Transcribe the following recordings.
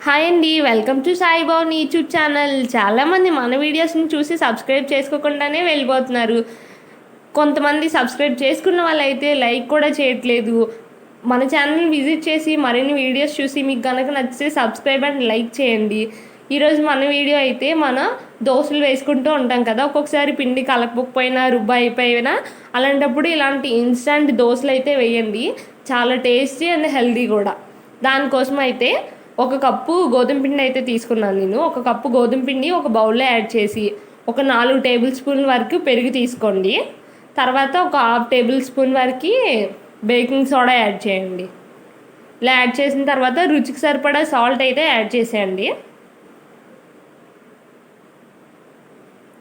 Hi అండి, welcome to Sai Bhavan YouTube channel. చాలామంది మన వీడియోస్ని చూసి సబ్స్క్రైబ్ చేసుకోకుండానే వెళ్ళిపోతున్నారు. కొంతమంది సబ్స్క్రైబ్ చేసుకున్న వాళ్ళైతే లైక్ కూడా చేయట్లేదు. మన ఛానల్ని విజిట్ చేసి మరిన్ని వీడియోస్ చూసి మీకు కనుక నచ్చితే సబ్స్క్రైబ్ అండ్ లైక్ చేయండి. ఈరోజు మన వీడియో అయితే మన దోశలు వేసుకుంటూ ఉంటాం కదా, ఒక్కొక్కసారి పిండి కలపకపోయినా రుబ్బ అయిపోయినా అలాంటప్పుడు ఇలాంటి ఇన్స్టంట్ దోశలు అయితే వేయండి. చాలా టేస్టీ అండ్ హెల్దీ కూడా. దానికోసం అయితే ఒక కప్పు గోధుమ పిండి అయితే తీసుకున్నాను నేను. ఒక కప్పు గోధుమ పిండి ఒక బౌల్లో యాడ్ చేసి ఒక 4 టేబుల్ స్పూన్ల వరకు పెరుగు తీసుకోండి. తర్వాత ఒక 1/2 టేబుల్ స్పూన్ వరకు బేకింగ్ సోడా యాడ్ చేయండి. ఇలా యాడ్ చేసిన తర్వాత రుచికి సరిపడా సాల్ట్ అయితే యాడ్ చేసేయండి.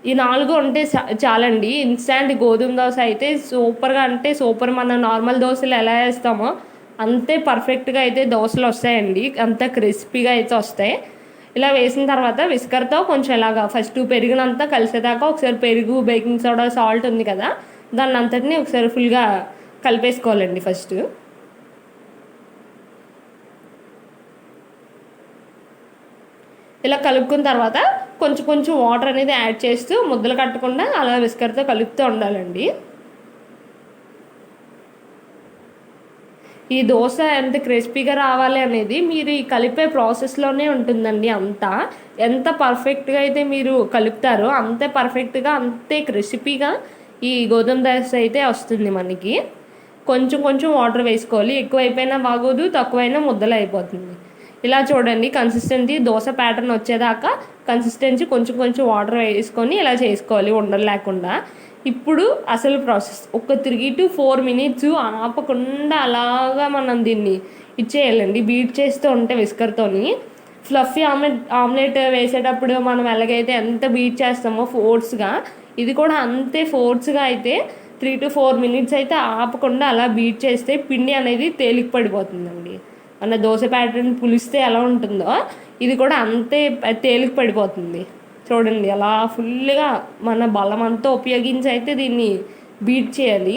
ఈ 4 ఉంటే చాలండి. ఇన్స్టాంట్ గోధుమ దోశ అయితే సూపర్గా, అంటే సూపర్. మన నార్మల్ దోశలు ఎలా వేస్తామో అంతే పర్ఫెక్ట్గా అయితే దోశలు వస్తాయండి. అంత క్రిస్పీగా అయితే వస్తాయి. ఇలా వేసిన తర్వాత విస్కర్తో కొంచెం ఇలాగా ఫస్ట్ పెరుగునంతా కలిసేదాకా ఒకసారి పెరుగు, బేకింగ్ సోడా, సాల్ట్ ఉంది కదా, దాన్ని అంతటిని ఒకసారి ఫుల్గా కలిపేసుకోవాలండి. ఫస్ట్ ఇలా కలుపుకున్న తర్వాత కొంచెం కొంచెం వాటర్ అనేది యాడ్ చేస్తూ ముద్దలు కట్టకుండా అలా విస్కర్తో కలుపుతూ ఉండాలండి. ఈ దోశ ఎంత క్రిస్పీగా రావాలి అనేది మీరు ఈ కలిపే ప్రాసెస్లోనే ఉంటుందండి. అంతా ఎంత పర్ఫెక్ట్గా అయితే మీరు కలుపుతారో అంతే పర్ఫెక్ట్గా, అంతే క్రిస్పీగా ఈ గోధుమ దోశ అయితే వస్తుంది మనకి. కొంచెం కొంచెం వాటర్ వేసుకోవాలి. ఎక్కువైపోయినా బాగోదు, తక్కువైనా ముద్దలు అయిపోతుంది. ఇలా చూడండి, కన్సిస్టెన్సీ దోశ ప్యాటర్న్ వచ్చేదాకా కన్సిస్టెన్సీ కొంచెం కొంచెం వాటర్ వేసుకొని ఇలా చేసుకోవాలి ఉండలు లేకుండా. ఇప్పుడు అసలు ప్రాసెస్, ఒక 3 to 4 minutes ఆపకుండా అలాగా మనం దీన్ని ఇచ్చేయాలండి. బీట్ చేస్తూ ఉంటే విస్కర్తోని. ఫ్లఫీ ఆమ్లెట్ వేసేటప్పుడు మనం ఎలాగైతే ఎంత బీట్ చేస్తామో ఫోర్స్గా, ఇది కూడా అంతే ఫోర్స్గా అయితే 3 to 4 minutes అయితే ఆపకుండా అలా బీట్ చేస్తే పిండి అనేది తేలిక పడిపోతుందండి. మన దోశ ప్యాటర్న్ పులిస్తే ఎలా ఉంటుందో ఇది కూడా అంతే తేలిక పడిపోతుంది. చూడండి, అలా ఫుల్గా మన బలం అంతా ఉపయోగించి అయితే దీన్ని బీట్ చేయాలి.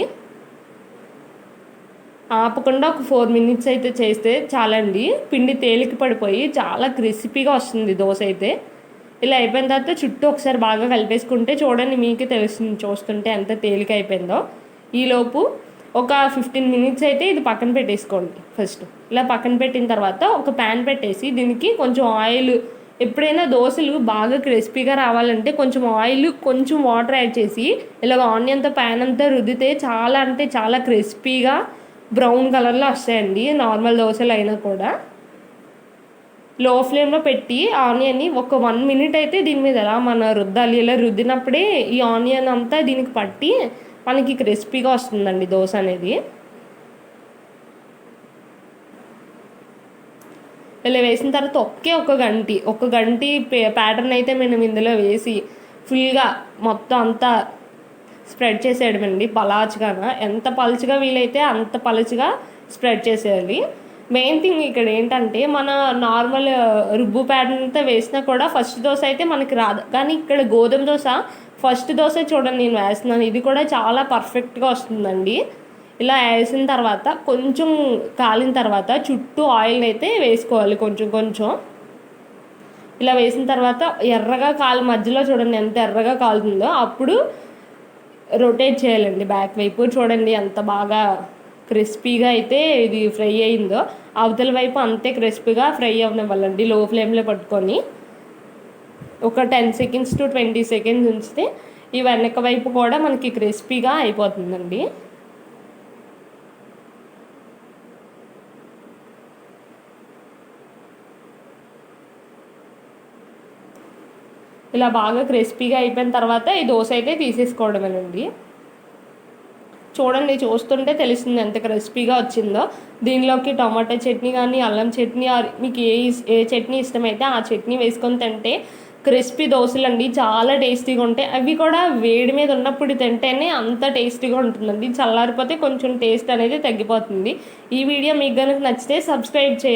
ఆపకుండా ఒక 4 minutes అయితే చేస్తే చాలండి. పిండి తేలిక పడిపోయి చాలా క్రిస్పీగా వస్తుంది దోశ అయితే. ఇలా అయిపోయిన తర్వాత చుట్టూ ఒకసారి బాగా కలిపేసుకుంటే చూడండి, మీకే తెలుస్తుంది చూస్తుంటే ఎంత తేలిక అయిపోయిందో. ఈలోపు ఒక 15 minutes అయితే ఇది పక్కన పెట్టేసుకోండి. ఫస్ట్ ఇలా పక్కన పెట్టిన తర్వాత ఒక ప్యాన్ పెట్టేసి దీనికి కొంచెం ఆయిల్, ఎప్పుడైనా దోశలు బాగా క్రిస్పీగా రావాలంటే కొంచెం ఆయిల్, కొంచెం వాటర్ యాడ్ చేసి ఇలాగ ఆనియన్తో ప్యాన్ అంతా రుద్దితే చాలా, అంటే చాలా క్రిస్పీగా బ్రౌన్ కలర్లో వస్తాయండి నార్మల్ దోశలు అయినా కూడా. లో ఫ్లేమ్లో పెట్టి ఆనియన్ని ఒక 1 minute అయితే దీని మీద ఎలా మన రుద్దాలి. ఇలా రుద్దినప్పుడే ఈ ఆనియన్ అంతా దీనికి పట్టి మనకి క్రిస్పీగా వస్తుందండి దోశ అనేది. ఇలా వేసిన తర్వాత ఒక గంటి ప్యాటర్న్ అయితే మనం ఇందులో వేసి ఫుల్గా మొత్తం అంతా స్ప్రెడ్ చేసేయడమండి. పలాచుగా, ఎంత పలుచగా వీలైతే అంత పలుచగా స్ప్రెడ్ చేసేయాలి. మెయిన్ థింగ్ ఇక్కడ ఏంటంటే, మన నార్మల్ రుబ్బు ప్యాటర్న్ అంతా వేసినా కూడా ఫస్ట్ దోశ అయితే మనకి రాదు. కానీ ఇక్కడ గోధుమ దోశ ఫస్ట్ దోశ చూడండి నేను వేస్తున్నాను, ఇది కూడా చాలా పర్ఫెక్ట్గా వస్తుందండి. ఇలా వేసిన తర్వాత కొంచెం కాలిన తర్వాత చుట్టూ ఆయిల్ అయితే వేసుకోవాలి కొంచెం కొంచెం. ఇలా వేసిన తర్వాత ఎర్రగా మధ్యలో చూడండి ఎంత ఎర్రగా కాలుతుందో అప్పుడు రొటేట్ చేయాలండి బ్యాక్ వైపు. చూడండి ఎంత బాగా క్రిస్పీగా అయితే ఇది ఫ్రై అయిందో. అవతల వైపు అంతే క్రిస్పీగా ఫ్రై అవ్వనివ్వాలండి లో ఫ్లేమ్లో పట్టుకొని. ఒక 10 seconds to 20 seconds ఉంచితే ఈ వెనక వైపు కూడా మనకి క్రిస్పీగా అయిపోతుందండి. ఇలా బాగా క్రిస్పీగా అయిపోయిన తర్వాత ఈ దోశ అయితే తీసేసుకోవడమేనండి. చూడండి, చూస్తుంటే తెలుస్తుంది ఎంత క్రిస్పీగా వచ్చిందో. దీనిలోకి టమాటా చట్నీ కానీ, అల్లం చట్నీ, మీకు ఏ చట్నీ ఇష్టమైతే ఆ చట్నీ వేసుకొని తింటే క్రిస్పీ దోశలు అండి చాలా టేస్టీగా ఉంటాయి. అవి కూడా వేడి మీద ఉన్నప్పుడు తింటేనే అంత టేస్టీగా ఉంటుందండి. చల్లారిపోతే కొంచెం టేస్ట్ అనేది తగ్గిపోతుంది. ఈ వీడియో మీకు కనుక నచ్చితే సబ్స్క్రైబ్ చేయండి.